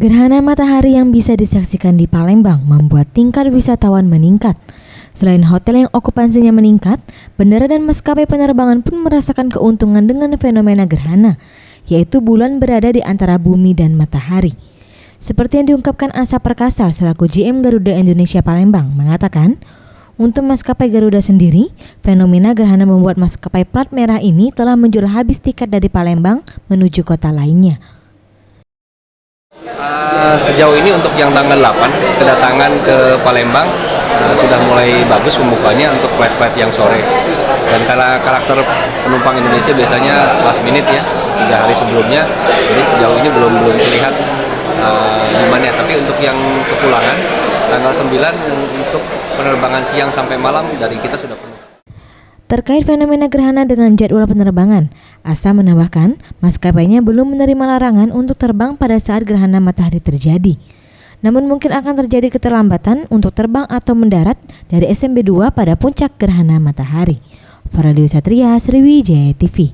Gerhana matahari yang bisa disaksikan di Palembang membuat tingkat wisatawan meningkat. Selain hotel yang okupansinya meningkat, bandara dan maskapai penerbangan pun merasakan keuntungan dengan fenomena gerhana, yaitu bulan berada di antara bumi dan matahari. Seperti yang diungkapkan Asa Perkasa selaku GM Garuda Indonesia Palembang mengatakan, untuk maskapai Garuda sendiri, fenomena gerhana membuat maskapai plat merah ini telah menjual habis tiket dari Palembang menuju kota lainnya. Sejauh ini untuk yang tanggal 8 kedatangan ke Palembang sudah mulai bagus pembukanya untuk flight-flight yang sore. Dan karena karakter penumpang Indonesia biasanya last minute ya, 3 hari sebelumnya, jadi sejauh ini belum terlihat gimana. Tapi untuk yang kepulangan tanggal 9 untuk penerbangan siang sampai malam dari kita sudah penuh. Terkait fenomena gerhana dengan jadwal penerbangan, Asa menambahkan maskapainya belum menerima larangan untuk terbang pada saat gerhana matahari terjadi. Namun mungkin akan terjadi keterlambatan untuk terbang atau mendarat dari SMB 2 pada puncak gerhana matahari. Faraliu Satria, Sriwijaya TV.